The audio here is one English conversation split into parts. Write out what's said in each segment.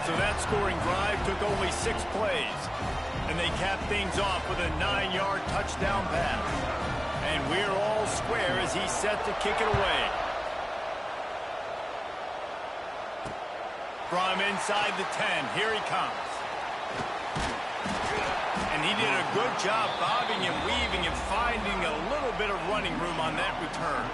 So that scoring drive took only 6 plays. And they capped things off with a 9-yard touchdown pass. And we're all square as he's set to kick it away. From inside the 10, here he comes. And he did a good job bobbing and weaving and finding a little bit of running room on that return.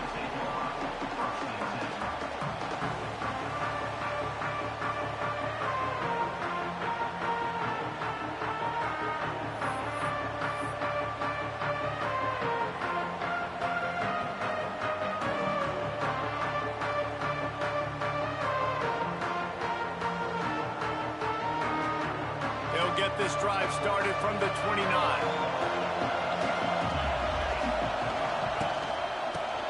Get this drive started from the 29.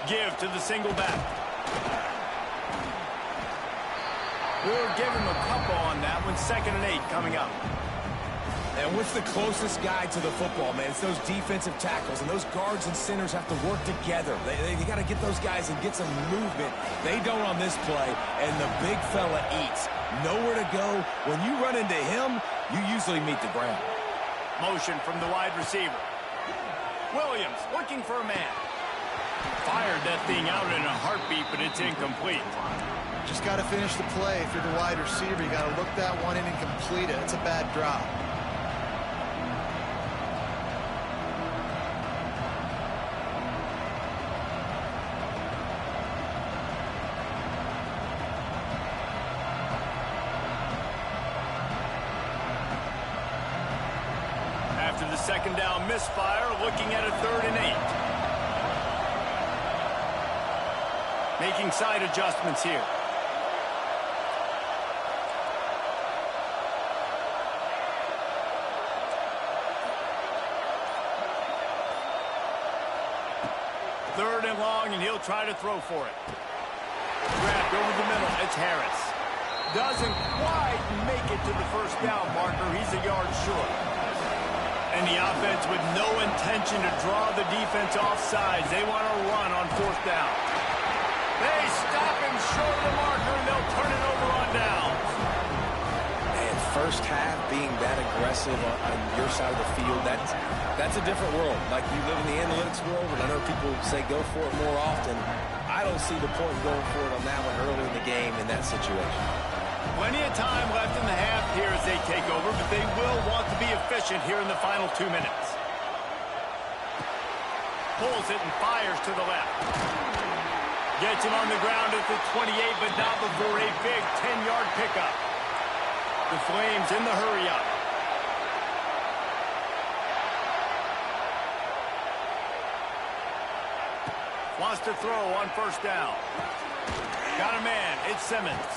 Give to the single back. We'll give him a couple on that one. 2nd and 8 coming up. And what's the closest guy to the football, man? It's those defensive tackles, and those guards and centers have to work together. They got to get those guys and get some movement. They don't on this play, and the big fella eats. Nowhere to go. When you run into him, you usually meet the ground. Motion from the wide receiver. Williams looking for a man. Fired that thing out in a heartbeat, but it's incomplete. Just got to finish the play. If you're the wide receiver, you got to look that one in and complete it. It's a bad drop. After the 2nd down misfire, looking at a 3rd and 8. Making side adjustments here. Third and long, and he'll try to throw for it. Grabbed over the middle. It's Harris. Doesn't quite make it to the first down marker. He's a yard short. And the offense with no intention to draw the defense off sides. They want to run on 4th down. They stop him short of the marker, and they'll turn it over on downs. Man, first half being that aggressive on your side of the field, that's a different world. Like, you live in the analytics world, and I know people say go for it more often. I don't see the point in going for it on that one early in the game in that situation. Plenty of time left in the half here as they take over, but they will want to be efficient here in the final 2 minutes. Pulls it and fires to the left. Gets him on the ground at the 28, but not before a big 10-yard pickup. The Flames in the hurry-up. Wants to throw on 1st down. Got a man. It's Simmons.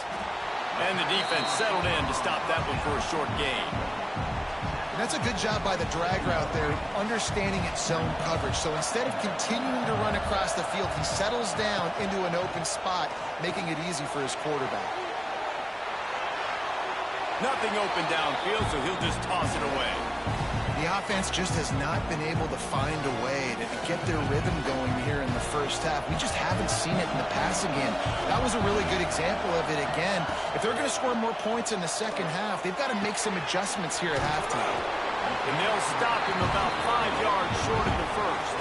And the defense settled in to stop that one for a short gain. And that's a good job by the drag route there, understanding its zone coverage. So instead of continuing to run across the field, he settles down into an open spot, making it easy for his quarterback. Nothing open downfield, so he'll just toss it away. The offense just has not been able to find a way to get their rhythm going here in the first half. We just haven't seen it in the passing game. That was a really good example of it again. If they're going to score more points in the second half, they've got to make some adjustments here at halftime. And they'll stop him about 5 yards short of the first.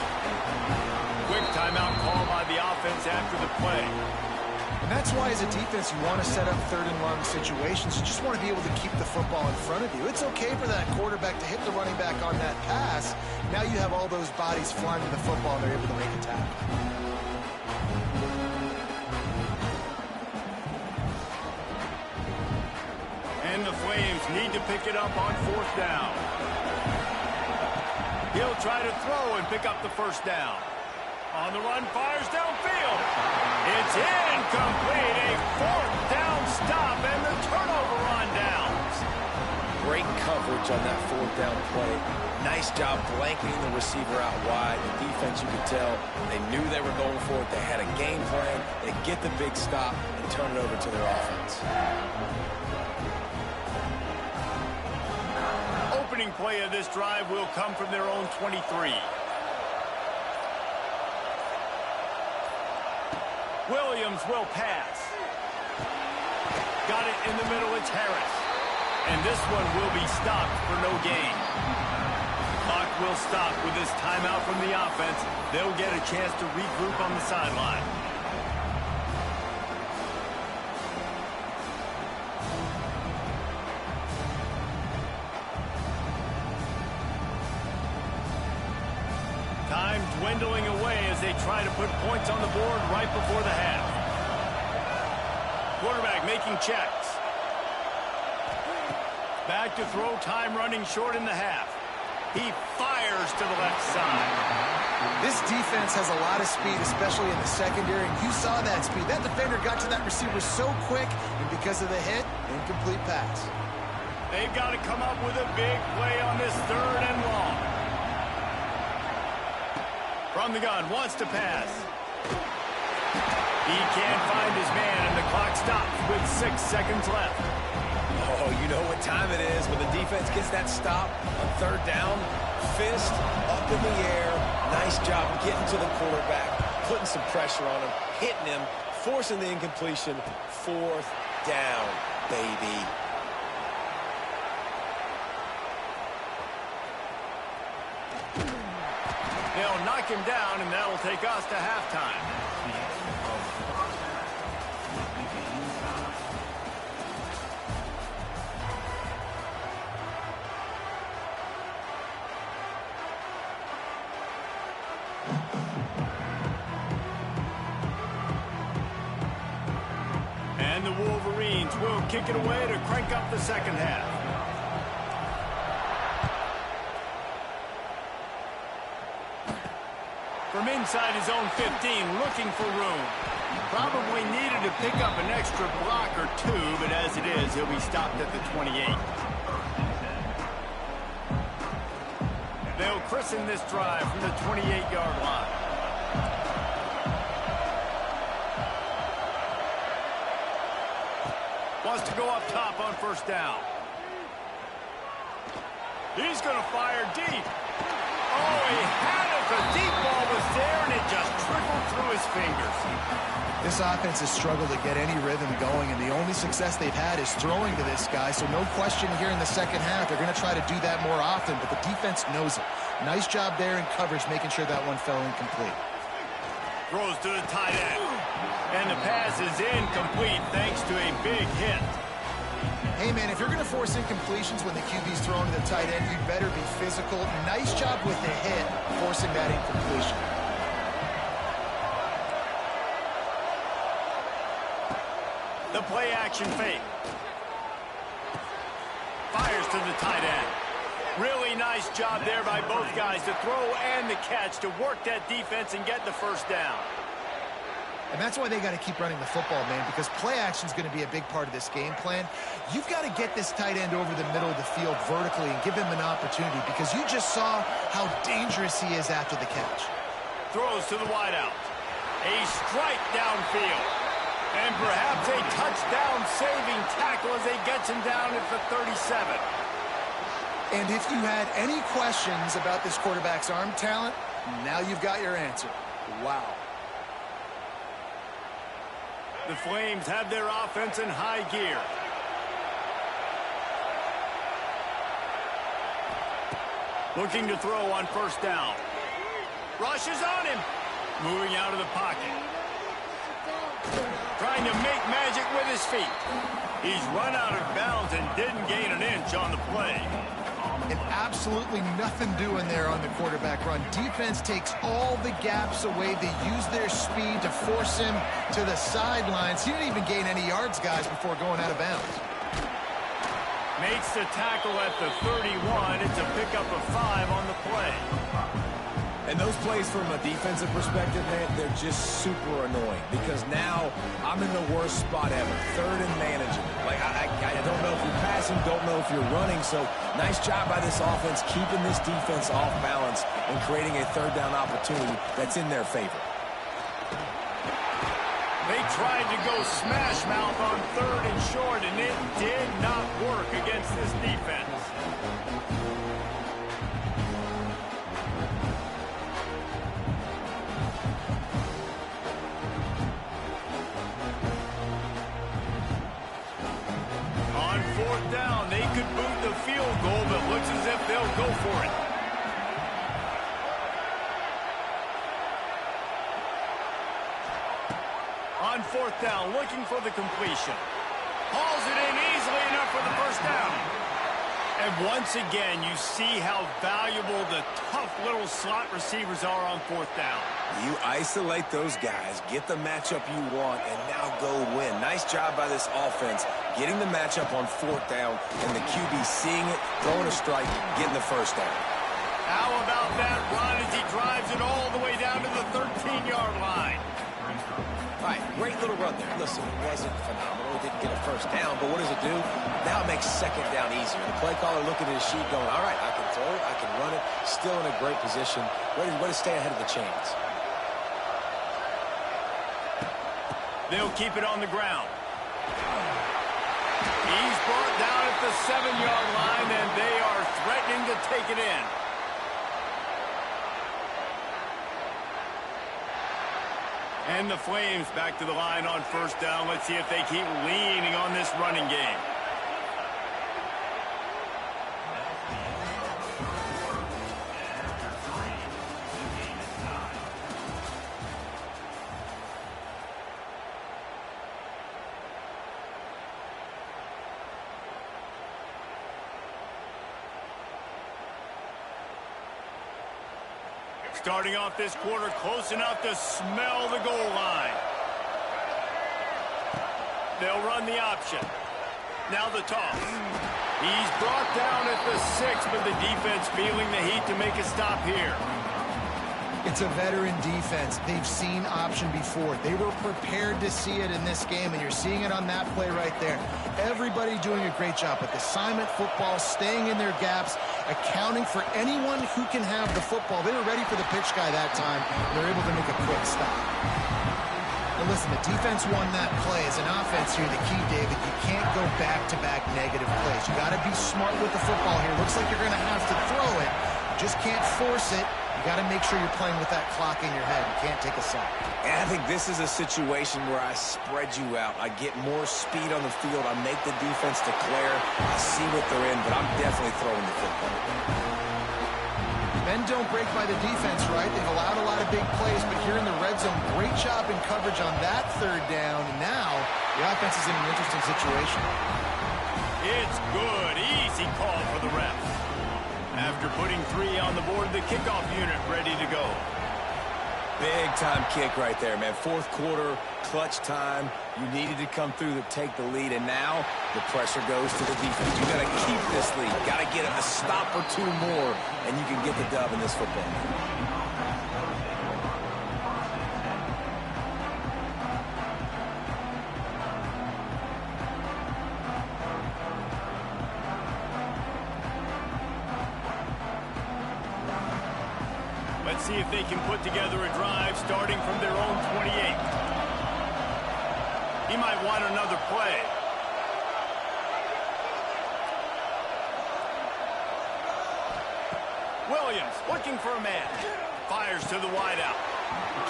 Quick timeout call by the offense after the play. And that's why, as a defense, you want to set up 3rd and long situations. You just want to be able to keep the football in front of you. It's okay for that quarterback to hit the running back on that pass. Now you have all those bodies flying to the football, and they're able to make a tackle. And the Flames need to pick it up on 4th down. He'll try to throw and pick up the 1st down. On the run, fires downfield. It's incomplete. A 4th down stop and the turnover on downs. Great coverage on that 4th down play. Nice job blanketing the receiver out wide. The defense, you could tell, they knew they were going for it. They had a game plan. They get the big stop and turn it over to their offense. Opening play of this drive will come from their own 23. Williams will pass. Got it in the middle. It's Harris. And this one will be stopped for no gain. Clock will stop with this timeout from the offense. They'll get a chance to regroup on the sideline. Time dwindling away as they try to put points on the board right before the half. Quarterback making checks. Back to throw, time running short in the half. He fires to the left side. This defense has a lot of speed, especially in the secondary, and you saw that speed. That defender got to that receiver so quick, and because of the hit, incomplete pass. They've got to come up with a big play on this 3rd and long. From the gun, wants to pass. He can't find his man, and the clock stops with 6 seconds left. Oh, you know what time it is when the defense gets that stop on 3rd down. Fist up in the air. Nice job getting to the quarterback, putting some pressure on him, hitting him, forcing the incompletion. 4th down, baby. They'll knock him down, and that'll take us to halftime. And the Wolverines will kick it away to crank up the second half. From inside his own 15, looking for room. Probably needed to pick up an extra block or 2, but as it is, he'll be stopped at the 28. They'll christen this drive from the 28-yard line. Wants to go up top on 1st down. He's going to fire deep. Oh, he had it. The deep ball was there, and it just trickled through his fingers. This offense has struggled to get any rhythm going, and the only success they've had is throwing to this guy, so no question here in the second half. They're going to try to do that more often, but the defense knows it. Nice job there in coverage, making sure that one fell incomplete. Throws to the tight end. And the pass is incomplete thanks to a big hit. Hey, man, if you're going to force incompletions when the QB's throwing to the tight end, you'd better be physical. Nice job with the hit, forcing that incompletion. The play action fake. Fires to the tight end. Really nice job there by both guys to throw and the catch to work that defense and get the 1st down. And that's why they got to keep running the football, man, because play action is going to be a big part of this game plan. You've got to get this tight end over the middle of the field vertically and give him an opportunity, because you just saw how dangerous he is after the catch. Throws to the wideout. A strike downfield. And perhaps a touchdown-saving tackle as he gets him down at the 37. And if you had any questions about this quarterback's arm talent, now you've got your answer. Wow. The Flames have their offense in high gear. Looking to throw on 1st down. Rushes on him. Moving out of the pocket. Trying to make magic with his feet. He's run out of bounds and didn't gain an inch on the play. And absolutely nothing doing there on the quarterback run. Defense takes all the gaps away. They use their speed to force him to the sidelines. He didn't even gain any yards, guys, before going out of bounds. Makes the tackle at the 31. It's a pickup of 5 on the play. And those plays from a defensive perspective, man, they're just super annoying because now I'm in the worst spot ever. 3rd and manageable. Like, I don't know if you're passing, don't know if you're running. So nice job by this offense keeping this defense off balance and creating a 3rd down opportunity that's in their favor. They tried to go smash mouth on 3rd and short, and it did not work against this defense. On fourth down. They could boot the field goal, but looks as if they'll go for it. On fourth down, looking for the completion. Hauls it in easily enough for the first down. And once again, you see how valuable the tough little slot receivers are on fourth down. You isolate those guys, get the matchup you want, and now go win. Nice job by this offense, getting the matchup on fourth down, and the QB seeing it, throwing a strike, getting the first down. How about that run as he drives it all the way down to the 13-yard line? All right, great little run there. Listen, it wasn't phenomenal. It didn't get a first down, but what does it do? Now it makes second down easier. The play caller looking at his sheet going, all right, I can throw it, I can run it, still in a great position, ready to stay ahead of the chains. They'll keep it on the ground. He's brought down at the 7-yard line, and they are threatening to take it in. And the Flames back to the line on first down. Let's see if they keep leaning on this running game. Starting off this quarter close enough to smell the goal line. They'll run the option. Now the toss. He's brought down at the 6, but the defense feeling the heat to make a stop here. It's a veteran defense. They've seen option before. They were prepared to see it in this game, and you're seeing it on that play right there. Everybody doing a great job with assignment football, staying in their gaps, accounting for anyone who can have the football. They were ready for the pitch guy that time. They're able to make a quick stop. And listen, the defense won that play. As an offense here, the key, David, you can't go back-to-back negative plays. You got to be smart with the football here. Looks like you're going to have to throw it. You just can't force it. You got to make sure you're playing with that clock in your head. You can't take a sack. And I think this is a situation where I spread you out. I get more speed on the field. I make the defense declare. I see what they're in, but I'm definitely throwing the football. Men don't break by the defense, right? They've allowed a lot of big plays, but here in the red zone, great job in coverage on that third down. And now the offense is in an interesting situation. It's good. Easy call for the refs. After putting 3 on the board, the kickoff unit ready to go. Big-time kick right there, man. Fourth quarter, clutch time. You needed to come through to take the lead, and now the pressure goes to the defense. You got to keep this lead. Got to get a stop or 2 more, and you can get the dub in this football game. Let's see if they can put together a drive starting from their own 28. He might want another play. Williams looking for a man. Fires to the wideout.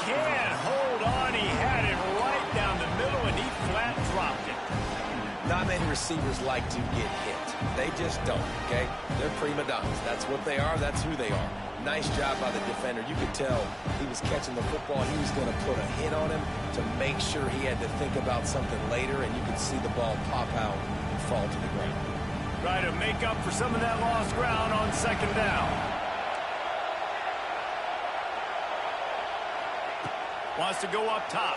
Can't hold on. He had it right down the middle, and he flat dropped it. Not many receivers like to get hit. They just don't, okay? They're prima donnas. That's what they are. That's who they are. Nice job by the defender. You could tell he was catching the football. He was going to put a hit on him to make sure he had to think about something later, and you could see the ball pop out and fall to the ground. Try to make up for some of that lost ground on second down. Wants to go up top.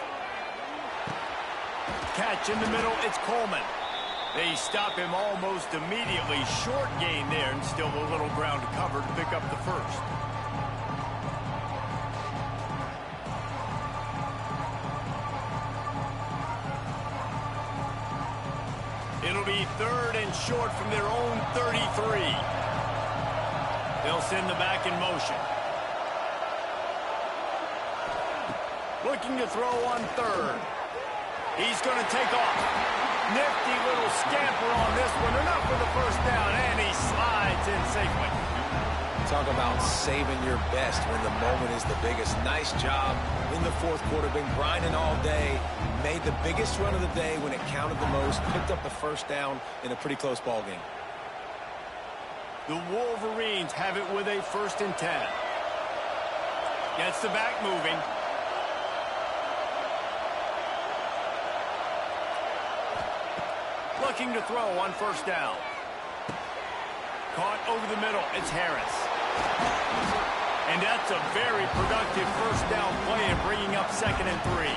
Catch in the middle. It's Coleman. They stop him almost immediately. Short gain there, and still a little ground to cover to pick up the first. It'll be 3rd and short from their own 33. They'll send the back in motion. Looking to throw on 3rd. He's going to take off. Nifty little scamper on this one. Enough for the first down, and he slides in safely. Talk about saving your best when the moment is the biggest. Nice job in the fourth quarter. Been grinding all day. Made the biggest run of the day when it counted the most. Picked up the first down in a pretty close ball game. The Wolverines have it with a 1st and 10. Gets the back moving. Looking to throw on 1st down. Caught over the middle. It's Harris. And that's a very productive 1st down play and bringing up 2nd and 3.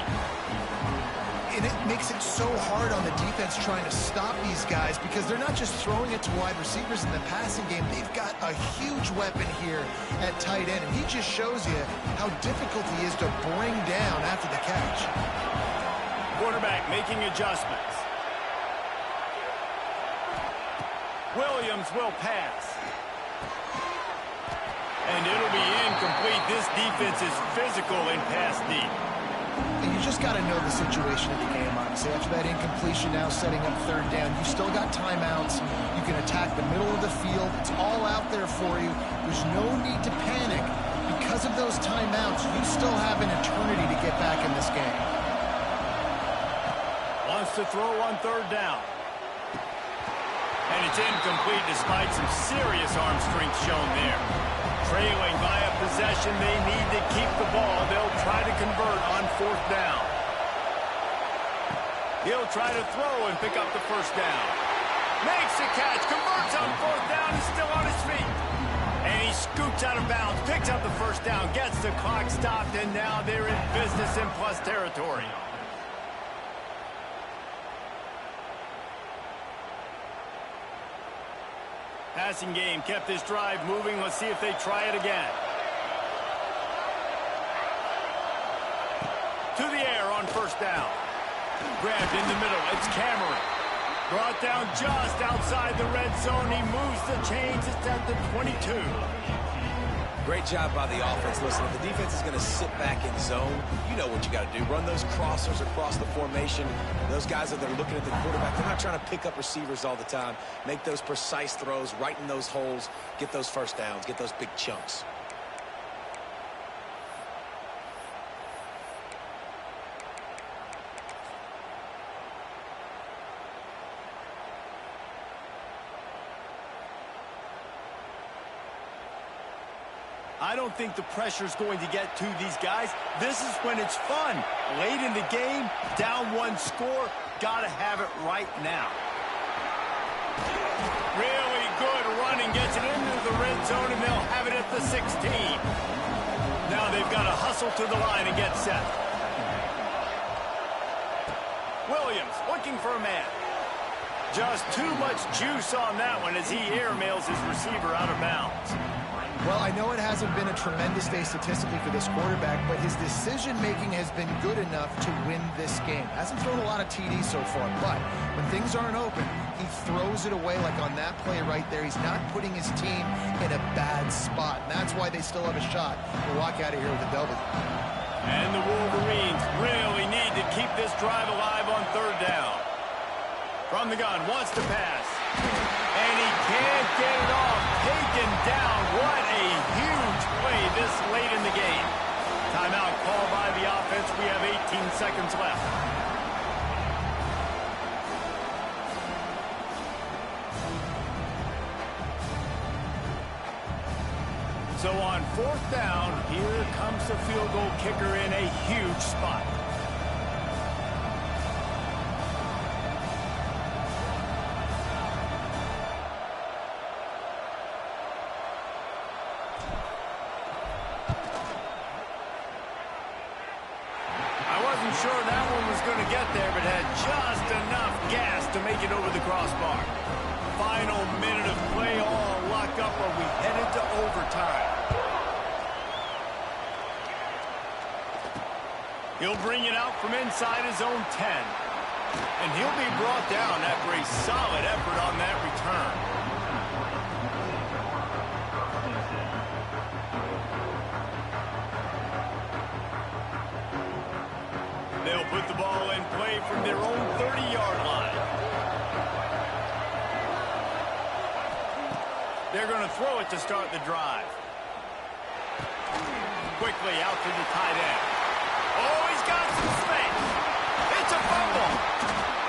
And it makes it so hard on the defense trying to stop these guys because they're not just throwing it to wide receivers in the passing game. They've got a huge weapon here at tight end, and he just shows you how difficult he is to bring down after the catch. Quarterback making adjustments. Williams will pass. And it'll be incomplete. This defense is physical in pass deep. And you just got to know the situation of the game, honestly. After that incompletion, now setting up 3rd down, you still got timeouts. You can attack the middle of the field. It's all out there for you. There's no need to panic. Because of those timeouts, you still have an eternity to get back in this game. Wants to throw on 3rd down. And it's incomplete despite some serious arm strength shown there. Trailing by a possession, they need to keep the ball. They'll try to convert on 4th down. He'll try to throw and pick up the 1st down. Makes the catch, converts on 4th down, he's still on his feet. And he scoots out of bounds, picks up the 1st down, gets the clock stopped, and now they're in business in plus territory. Passing game kept this drive moving. Let's see if they try it again. To the air on 1st down. Grabbed in the middle. It's Cameron. Brought down just outside the red zone. He moves the chains. It's at the 22. Great job by the offense. Listen, if the defense is going to sit back in zone, you know what you got to do. Run those crossers across the formation. Those guys that are looking at the quarterback, they're not trying to pick up receivers all the time. Make those precise throws, right in those holes, get those 1st downs, get those big chunks. I don't think the pressure's going to get to these guys. This is when it's fun. Late in the game, down 1 score, gotta have it right now. Really good running, gets it into the red zone, and they'll have it at the 16. Now they've got to hustle to the line and get set. Williams looking for a man. Just too much juice on that one as he airmails his receiver out of bounds. Well, I know it hasn't been a tremendous day statistically for this quarterback, but his decision-making has been good enough to win this game. Hasn't thrown a lot of TDs so far, but when things aren't open, he throws it away like on that play right there. He's not putting his team in a bad spot, and that's why they still have a shot to walk out of here with a W. And the Wolverines really need to keep this drive alive on 3rd down. From the gun, wants to pass. And he can't get it off. Taken down. What a huge play this late in the game. Timeout called by the offense. We have 18 seconds left. So on 4th down, here comes the field goal kicker in a huge spot. Sure that one was going to get there, but had just enough gas to make it over the crossbar. Final minute of play, all locked up, or we headed to overtime. He'll bring it out from inside his own 10. And he'll be brought down after a solid effort on that return. They'll put the ball in play from their own 30-yard line. They're going to throw it to start the drive. quickly out to the tight end. Oh, he's got some space. It's a fumble.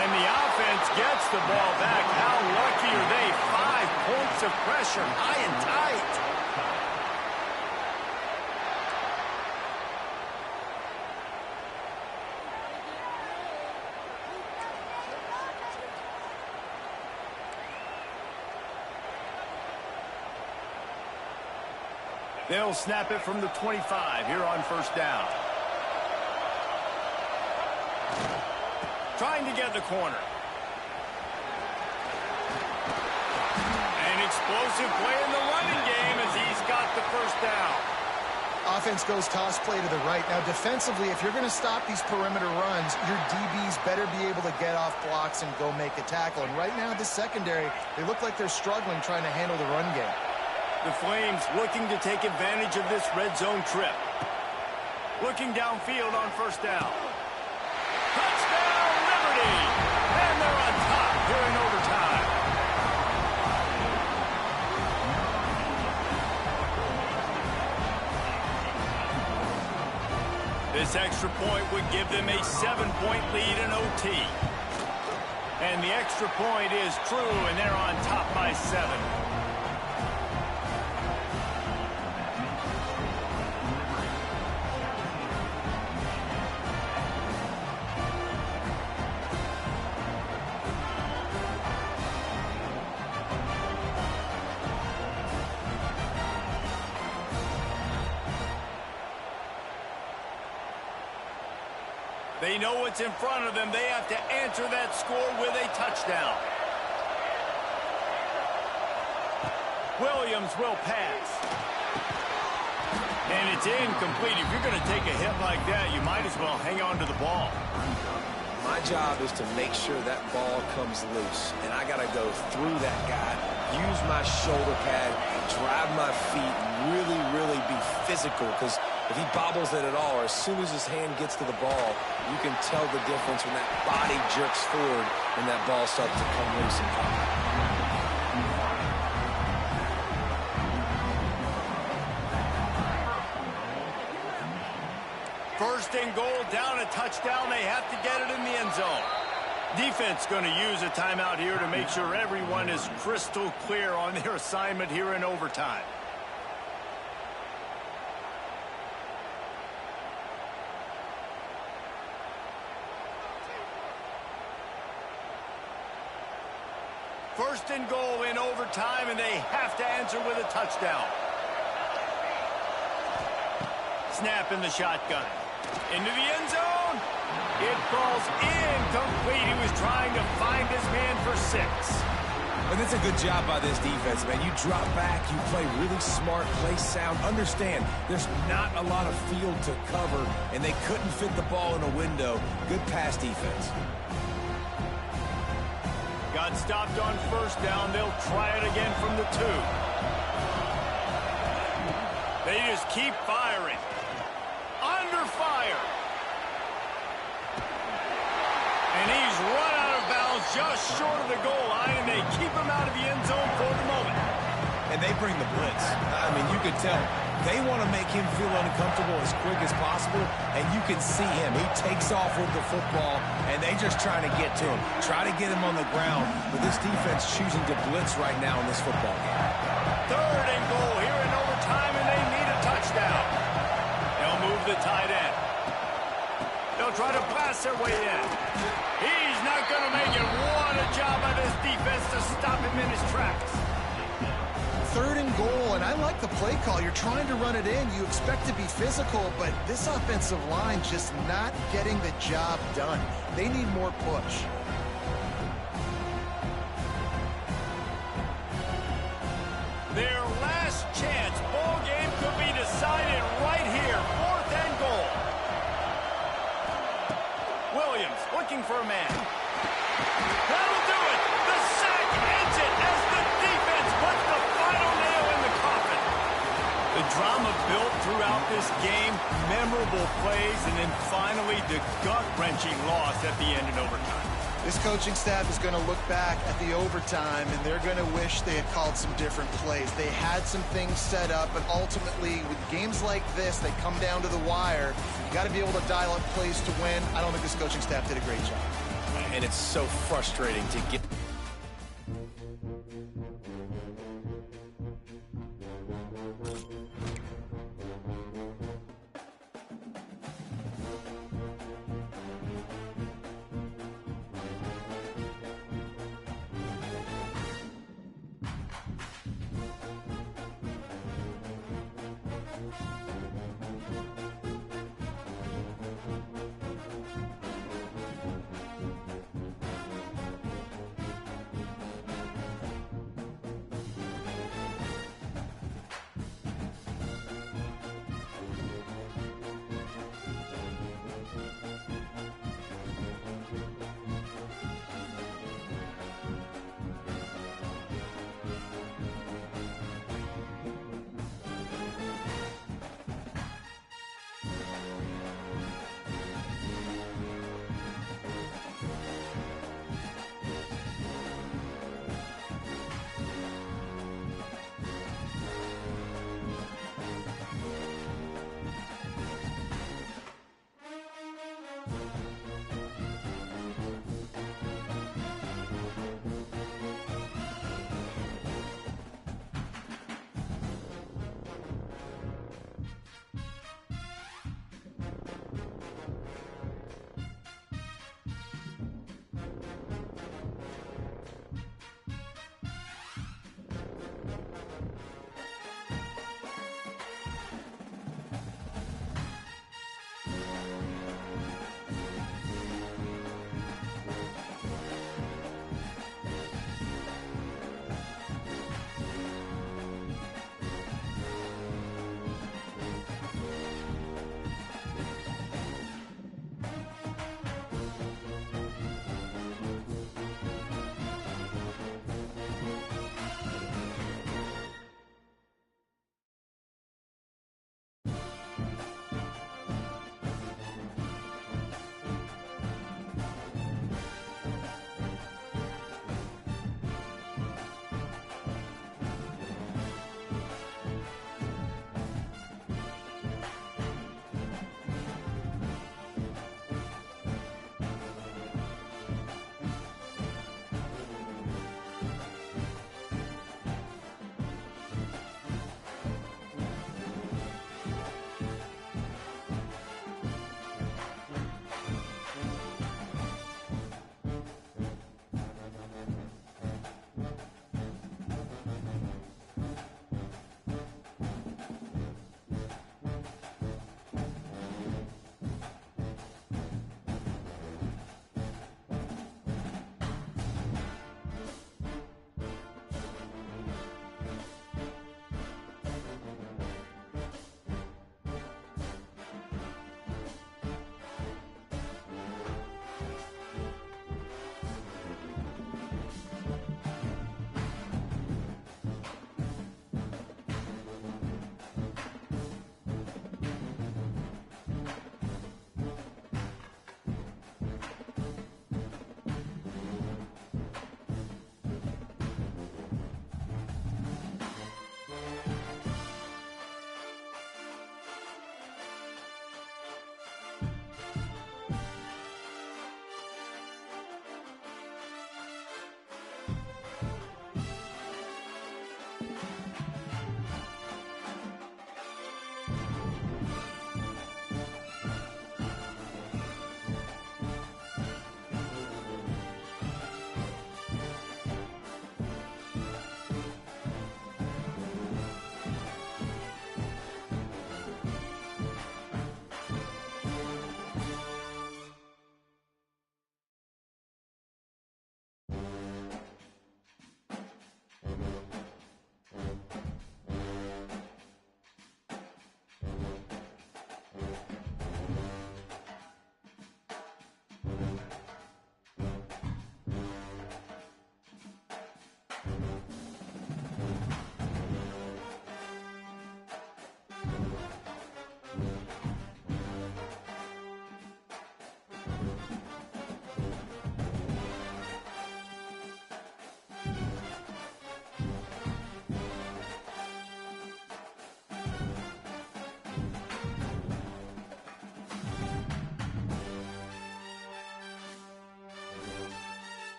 And the offense gets the ball back. How lucky are they? 5 points of pressure, high and tight. They'll snap it from the 25 here on first down. Trying to get the corner. An explosive play in the running game as he's got the first down. Offense goes toss play to the right. Now, defensively, if you're going to stop these perimeter runs, your DBs better be able to get off blocks and go make a tackle. And right now, this secondary, they look like they're struggling trying to handle the run game. The Flames looking to take advantage of this red zone trip. Looking downfield on first down. Touchdown, Liberty! And they're on top here in overtime. This extra point would give them a 7-point lead in OT. And the extra point is true, and they're on top by 7. They know what's in front of them. They have to answer that score with a touchdown. Williams will pass. And it's incomplete. If you're going to take a hit like that, you might as well hang on to the ball. My job is to make sure that ball comes loose. And I got to go through that guy, use my shoulder pad, drive my feet, really be physical. Because if he bobbles it at all, or as soon as his hand gets to the ball, you can tell the difference when that body jerks forward and that ball starts to come loose and pop. First and goal, down a touchdown. They have to get it in the end zone. Defense going to use a timeout here to make sure everyone is crystal clear on their assignment here in overtime. First and goal in overtime, and they have to answer with a touchdown. Snap in the shotgun. Into the end zone. It falls incomplete. He was trying to find his man for 6. And that's a good job by this defense, man. You drop back, you play really smart, play sound. Understand, there's not a lot of field to cover, and they couldn't fit the ball in a window. Good pass defense. Got stopped on first down. They'll try it again from the 2. They just keep firing. Under fire. And he's run out of bounds just short of the goal line, and they keep him out of the end zone for the moment. And they bring the blitz. I mean, you could tell they want to make him feel uncomfortable as quick as possible, and you can see him. He takes off with the football, and they just try to get to him, try to get him on the ground. But this defense choosing to blitz right now in this football game. Third and goal here in overtime, and they need a touchdown. They'll move the tight end. They'll try to blast their way in. He's not going to make it. What a job by this defense to stop him in his tracks. Third and goal, and I like the play call. You're trying to run it in. You expect to be physical, but this offensive line just not getting the job done. They need more push. Their last chance. Ball game could be decided right here. 4th and goal. Williams looking for a man. That'll do it. The sack ends it as the defense puts the final nail in the coffin. The drama built throughout this game, memorable plays, and then finally the gut-wrenching loss at the end in overtime. This coaching staff is going to look back at the overtime, and they're going to wish they had called some different plays. They had some things set up, but ultimately, with games like this, they come down to the wire. You got to be able to dial up plays to win. I don't think this coaching staff did a great job. And it's so frustrating to get...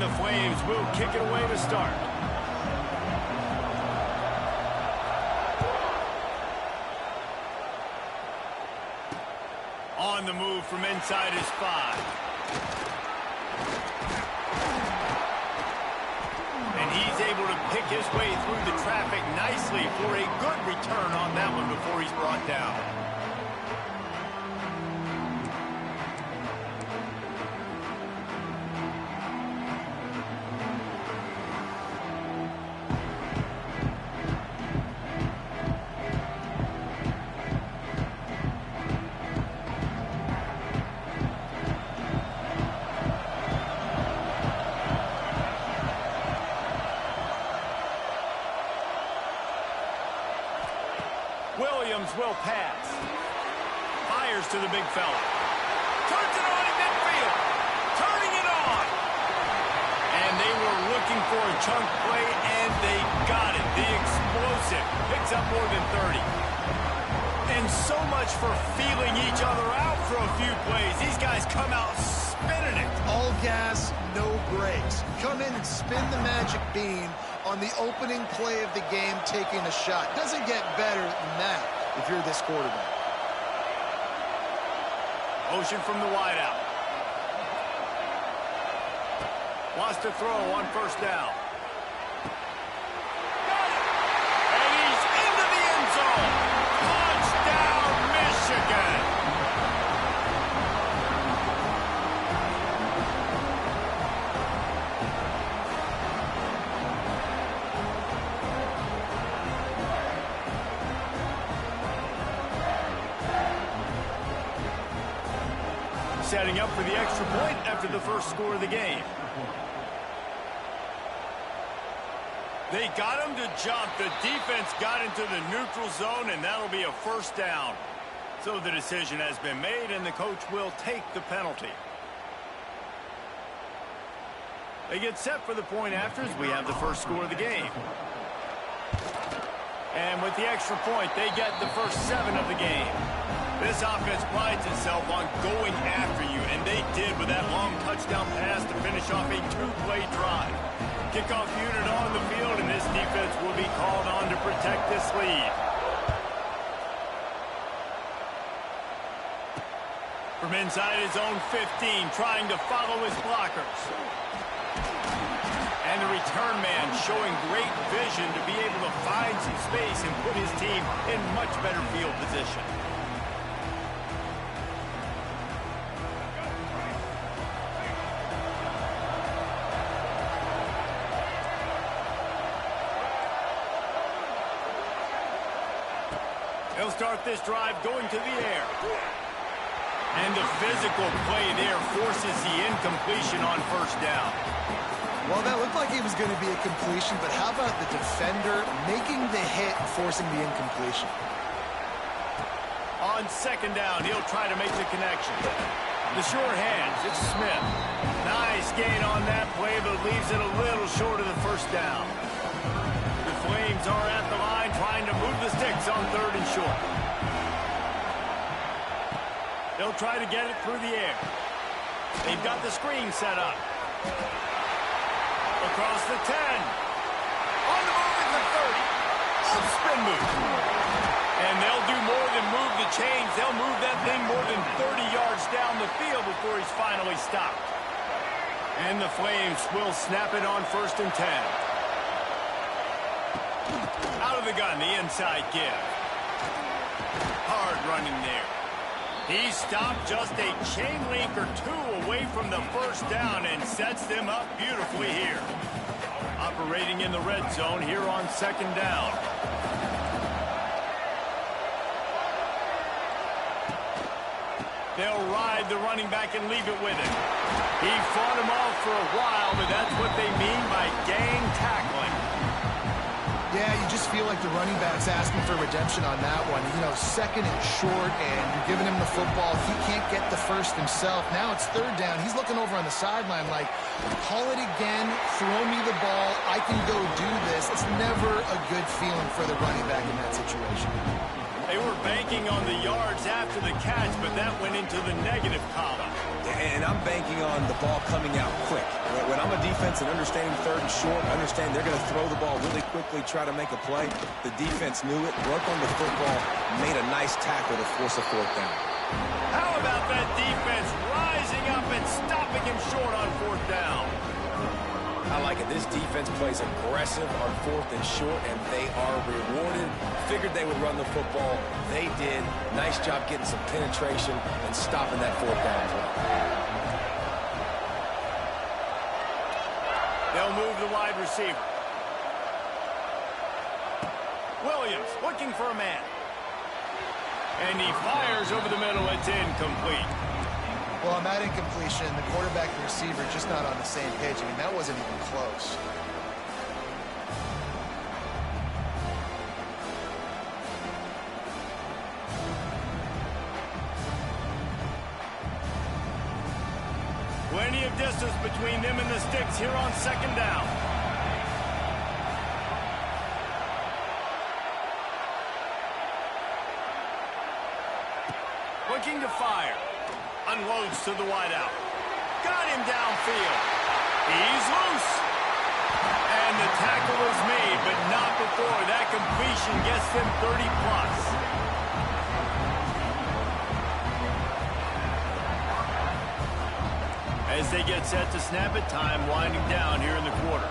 And the Flames will kick it away to start. On the move from inside his 5. And he's able to pick his way through the traffic nicely for a good return on that one before he's brought down. Williams will pass. Fires to the big fella. Turns it on in midfield. Turning it on. And they were looking for a chunk play, and they got it. The explosive picks up more than 30. And so much for feeling each other out for a few plays. These guys come out spinning it. All gas, no brakes. Come in and spin the magic bean on the opening play of the game, taking a shot. Doesn't get better than that if you're this quarterback. Motion from the wideout. Wants to throw on first down. Got it! And he's into the end zone. Touchdown, Michigan! Setting up for the extra point after the first score of the game. They got him to jump. The defense got into the neutral zone, and that'll be a first down. So the decision has been made, and the coach will take the penalty. They get set for the point after as we have the first score of the game. And with the extra point, they get the first 7 of the game. This offense prides itself on going after you, and they did with that long touchdown pass to finish off a 2-play drive. Kickoff unit on the field, and this defense will be called on to protect this lead. From inside his own 15, trying to follow his blockers. And the return man showing great vision to be able to find some space and put his team in much better field position. He'll start this drive going to the air. And the physical play there forces the incompletion on first down. Well, that looked like it was going to be a completion, but how about the defender making the hit and forcing the incompletion? On second down, he'll try to make the connection. The sure hands, it's Smith. Nice gain on that play, but leaves it a little short of the first down. The Flames are at the line trying to move the sticks on 3rd and short. They'll try to get it through the air. They've got the screen set up. Across the 10. On the move at the 30. Spin move. And they'll do more than move the chains. They'll move that thing more than 30 yards down the field before he's finally stopped. And the Flames will snap it on 1st and 10. Out of the gun, the inside give. Hard running there. He stopped just a chain link or 2 away from the first down and sets them up beautifully here. Operating in the red zone here on 2nd down. They'll ride the running back and leave it with him. He fought him off for a while, but that's what they mean by gang tackling. Yeah, you just feel like the running back's asking for redemption on that one. You know, 2nd and short, and you're giving him the football. He can't get the first himself. Now it's 3rd down. He's looking over on the sideline like, call it again, throw me the ball, I can go do this. It's never a good feeling for the running back in that situation. They were banking on the yards after the catch, but that went into the negative column. and I'm banking on the ball coming out quick. When I'm a defense and understanding third and short, understand they're going to throw the ball really quickly, try to make a play. The defense knew it, worked on the football, made a nice tackle to force a fourth down. How about that defense rising up and stopping him short on fourth down? I like it. This defense plays aggressive on fourth and short, and they are rewarded. Figured they would run the football. They did. Nice job getting some penetration and stopping that fourth down play. They'll move the wide receiver. Williams looking for a man. And he fires over the middle. It's incomplete. Well, on that incompletion, the quarterback and receiver just not on the same page. I mean, that wasn't even close. Plenty of distance between them and the sticks here on second down. Looking to fire. Unloads to the wideout. Got him downfield. He's loose. And the tackle is made, but not before that completion gets them 30+. As they get set to snap it, time winding down here in the quarter.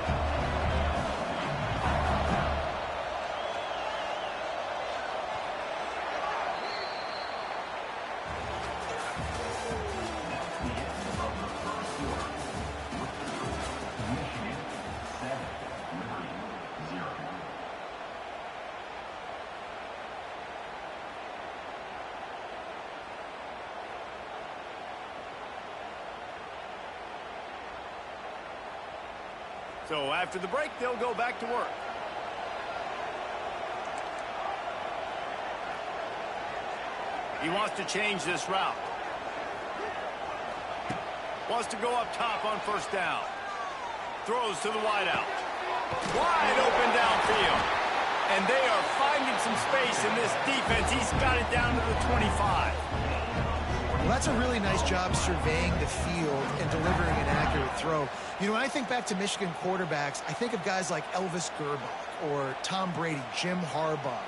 So after the break, they'll go back to work. He wants to change this route. Wants to go up top on first down. Throws to the wideout. Wide open downfield. And they are finding some space in this defense. He's got it down to the 25. Well, that's a really nice job surveying the field and delivering an accurate throw. You know, when I think back to Michigan quarterbacks, I think of guys like Elvis Gerbach or Tom Brady, Jim Harbaugh,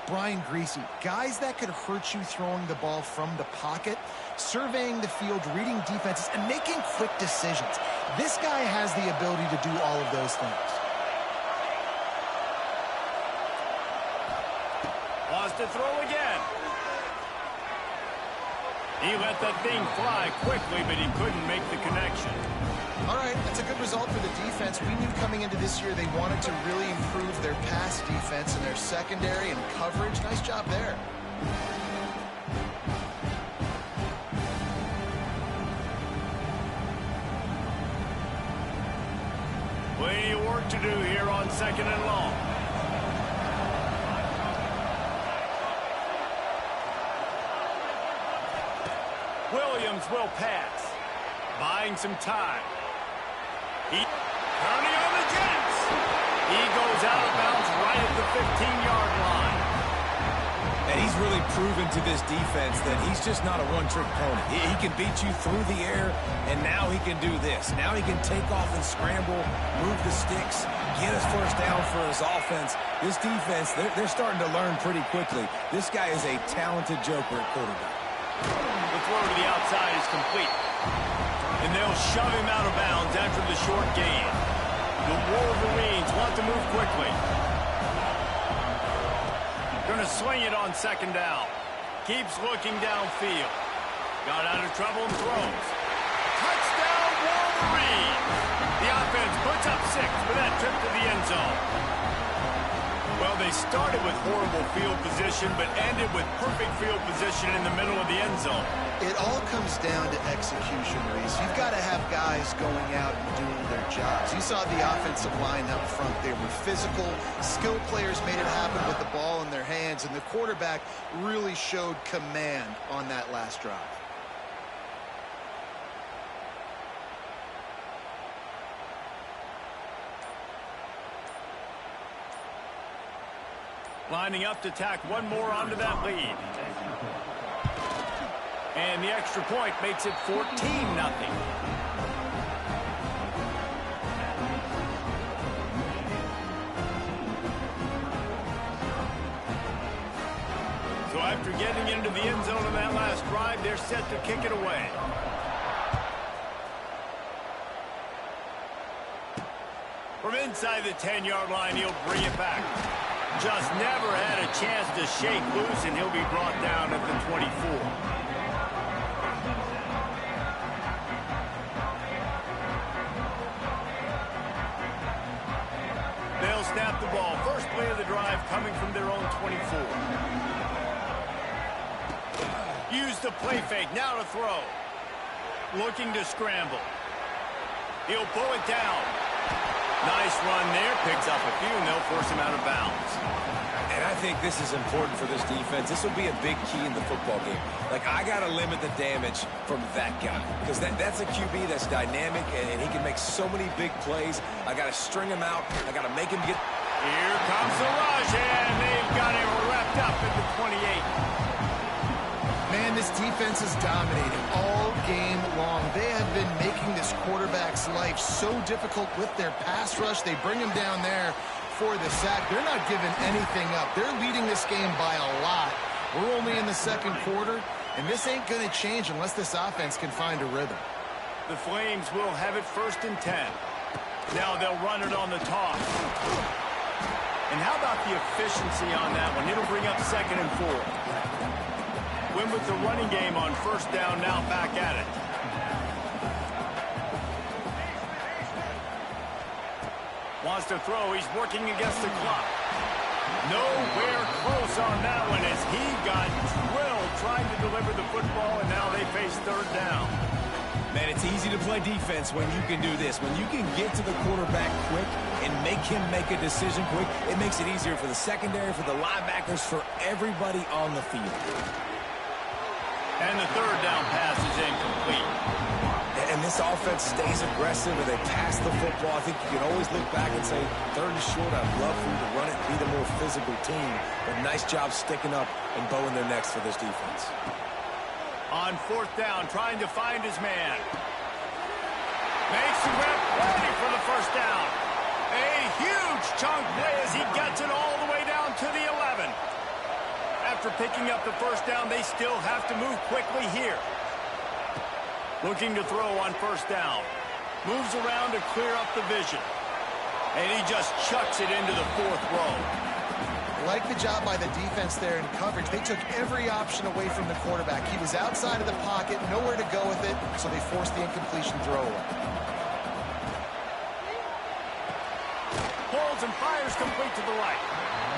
Brian Griese, guys that could hurt you throwing the ball from the pocket, surveying the field, reading defenses, and making quick decisions. This guy has the ability to do all of those things. Wants to throw again. He let that thing fly quickly, but he couldn't make the connection. All right, that's a good result for the defense. We knew coming into this year they wanted to really improve their pass defense and their secondary and coverage. Nice job there. Plenty of work to do here on second and long. Williams will pass. Buying some time. He turning on the Jets. He goes out of bounds right at the 15-yard line. And he's really proven to this defense that he's just not a one-trick pony. He can beat you through the air, and now he can do this. Now he can take off and scramble, move the sticks, get his first down for his offense. This defense, they're starting to learn pretty quickly. This guy is a talented joker at quarterback. The throw to the outside is complete. And they'll shove him out of bounds after the short gain. The Wolverines want to move quickly. Going to swing it on second down. Keeps looking downfield. Got out of trouble and throws. Touchdown, Wolverines! The offense puts up 6 for that trip to the end zone. Well, they started with horrible field position, but ended with perfect field position in the middle of the end zone. It all comes down to execution, Reese. You've got to have guys going out and doing their jobs. You saw the offensive line up front. They were physical. Skilled players made it happen with the ball in their hands, and the quarterback really showed command on that last drive. Lining up to tack one more onto that lead. And the extra point makes it 14-0. So after getting into the end zone on that last drive, they're set to kick it away. From inside the 10-yard line, he'll bring it back. Just never had a chance to shake loose, and he'll be brought down at the 24. They'll snap the ball. First play of the drive coming from their own 24. Use the play fake. Now to throw. Looking to scramble. He'll pull it down. Nice run there. Picks up a few, and they'll force him out of bounds. And I think this is important for this defense. This will be a big key in the football game. Like, I got to limit the damage from that guy. Because that's a QB that's dynamic, and he can make so many big plays. I got to string him out. I got to make him get... Here comes the rush, and they've got him wrapped up at the 28. Man, this defense is dominating all game long. They have been making this quarterback's life so difficult with their pass rush. They bring him down there for the sack. They're not giving anything up. They're leading this game by a lot. We're only in the second quarter, and this ain't going to change unless this offense can find a rhythm. The Flames will have it 1st and 10. Now they'll run it on the toss. And how about the efficiency on that one? It'll bring up 2nd and 4. Win with the running game on 1st down, now back at it. Wants to throw. He's working against the clock. Nowhere close on that one as he got drilled trying to deliver the football, and now they face 3rd down. Man, it's easy to play defense when you can do this. When you can get to the quarterback quick and make him make a decision quick, it makes it easier for the secondary, for the linebackers, for everybody on the field. And the 3rd down pass is incomplete. And this offense stays aggressive and they pass the football. I think you can always look back and say, 3rd is short. I'd love for you to run it, be the more physical team. But nice job sticking up and bowing their necks for this defense. On 4th down, trying to find his man. Makes the rep, ready for the 1st down. A huge chunk play as he gets it all the way down to the 11. After picking up the 1st down, they still have to move quickly here. Looking to throw on 1st down. Moves around to clear up the vision. And he just chucks it into the 4th row. Like the job by the defense there in coverage. They took every option away from the quarterback. He was outside of the pocket, nowhere to go with it, so they forced the incompletion throwaway. Pulls and fires complete to the right.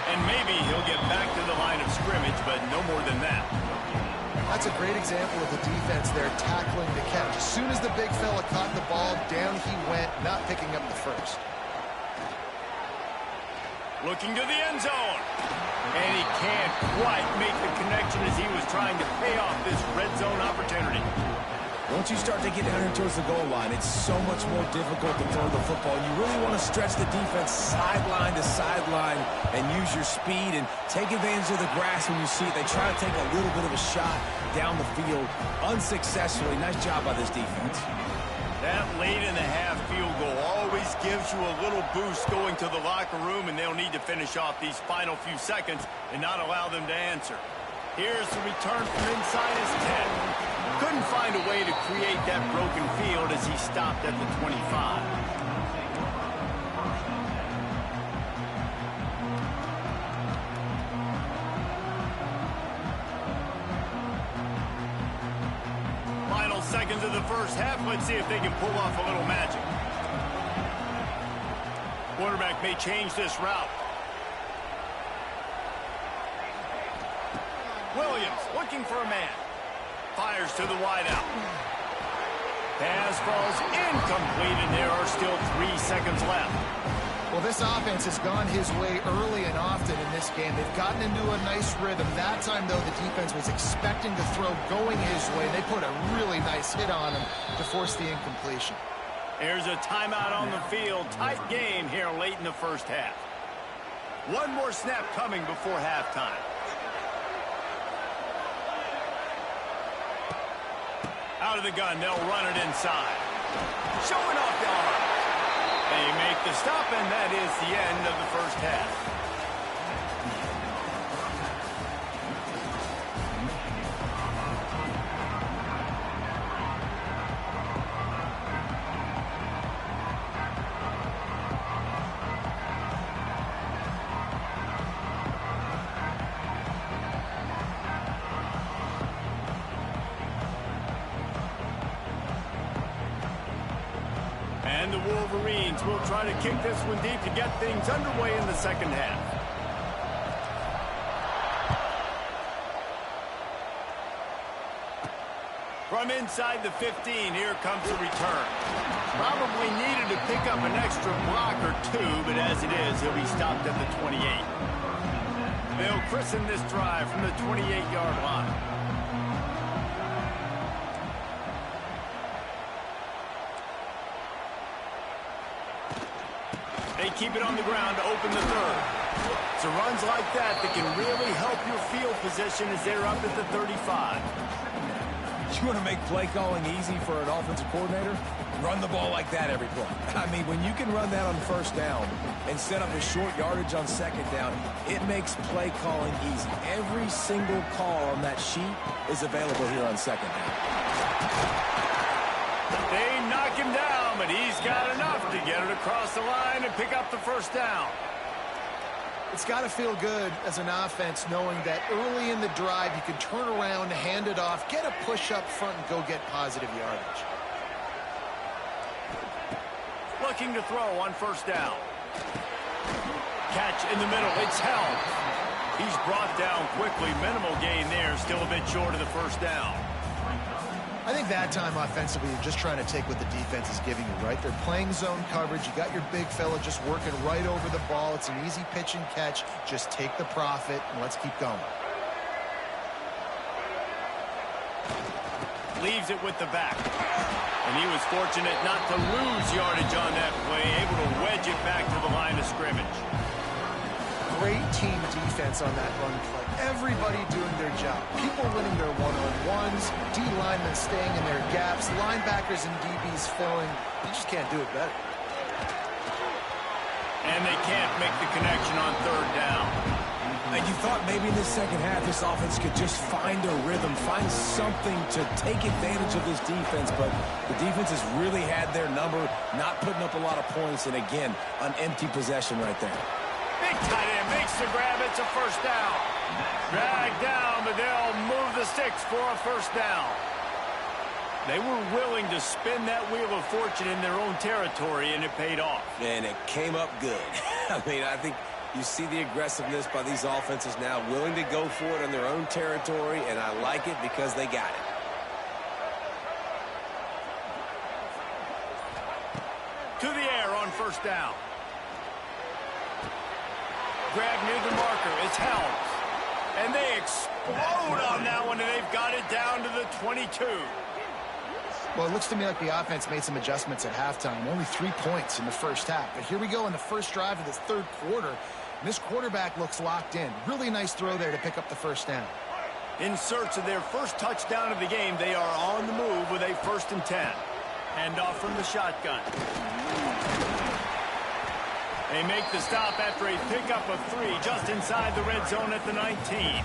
And maybe he'll get back to the line of scrimmage, but no more than that. That's a great example of the defense there tackling the catch. As soon as the big fella caught the ball, down he went, not picking up the 1st. Looking to the end zone. And he can't quite make the connection as he was trying to pay off this red zone opportunity. Once you start to get down here towards the goal line, it's so much more difficult to throw the football. You really want to stretch the defense sideline to sideline and use your speed and take advantage of the grass when you see it. They try to take a little bit of a shot down the field unsuccessfully. Nice job by this defense. That late in the half field goal always gives you a little boost going to the locker room, and they'll need to finish off these final few seconds and not allow them to answer. Here's the return from inside his 10. Couldn't find a way to create that broken field as he stopped at the 25. Final seconds of the 1st half. Let's see if they can pull off a little magic. Quarterback may change this route. Williams looking for a man. Fires to the wideout. Pass falls incomplete, and there are still 3 seconds left. Well, this offense has gone his way early and often in this game. They've gotten into a nice rhythm. That time, though, the defense was expecting to throw going his way. They put a really nice hit on him to force the incompletion. There's a timeout on the field. Tight game here late in the 1st half. One more snap coming before halftime. Out of the gun, they'll run it inside. Showing off the arm. They make the stop, and that is the end of the first half. And the Wolverines will try to kick this one deep to get things underway in the second half. From inside the 15, here comes the return. Probably needed to pick up an extra block or two, but as it is, he'll be stopped at the 28. They'll christen this drive from the 28-yard line. They keep it on the ground to open the third. It's runs like that that can really help your field position as they're up at the 35. You want to make play calling easy for an offensive coordinator? Run the ball like that every play. I mean, when you can run that on first down and set up a short yardage on second down, it makes play calling easy. Every single call on that sheet is available here on second down. They knock him down, but he's got enough to get it across the line and pick up the first down. It's got to feel good as an offense knowing that early in the drive you can turn around, hand it off, get a push up front, and go get positive yardage. Looking to throw on first down. Catch in the middle. It's held. He's brought down quickly. Minimal gain there. Still a bit short of the first down. I think that time offensively, you're just trying to take what the defense is giving you, right? They're playing zone coverage. You got your big fella just working right over the ball. It's an easy pitch and catch. Just take the profit, and let's keep going. Leaves it with the back. And he was fortunate not to lose yardage on that play, able to wedge it back to the line of scrimmage. Great team defense on that run play. Everybody doing their job. People winning their one-on-ones, D-linemen staying in their gaps, linebackers and DBs filling. You just can't do it better. And they can't make the connection on third down. And you thought maybe in the second half this offense could just find a rhythm, find something to take advantage of this defense, but the defense has really had their number, not putting up a lot of points, and again, an empty possession right there. Big tight end makes the grab. It's a first down. Dragged down, but they'll move the sticks for a first down. They were willing to spin that wheel of fortune in their own territory, and it paid off. And it came up good. I mean, I think you see the aggressiveness by these offenses now, willing to go for it in their own territory, and I like it because they got it. To the air on first down. Grab near the marker. It's held. And they explode on that one, and they've got it down to the 22. Well, it looks to me like the offense made some adjustments at halftime. Only 3 points in the first half. But here we go in the first drive of this third quarter. And this quarterback looks locked in. Really nice throw there to pick up the first down. In search of their first touchdown of the game, they are on the move with a 1st and 10. Hand off from the shotgun. They make the stop after a pickup of 3 just inside the red zone at the 19.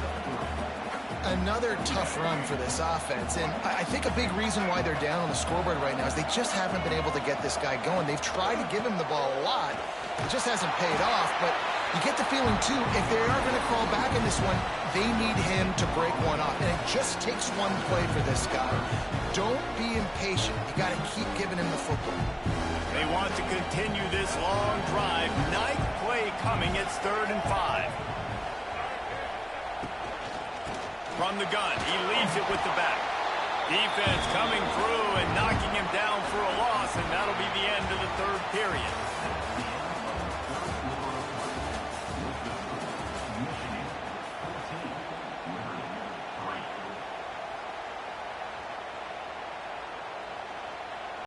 Another tough run for this offense, and I think a big reason why they're down on the scoreboard right now is they just haven't been able to get this guy going. They've tried to give him the ball a lot. It just hasn't paid off, but you get the feeling, too, if they are going to crawl back in this one, they need him to break one off, and it just takes one play for this guy. Don't be impatient. You got to keep giving him the football. They want to continue this long drive. 9th play coming. It's 3rd and 5. From the gun, he leaves it with the back. Defense coming through and knocking him down for a loss, and that'll be the end of the third period.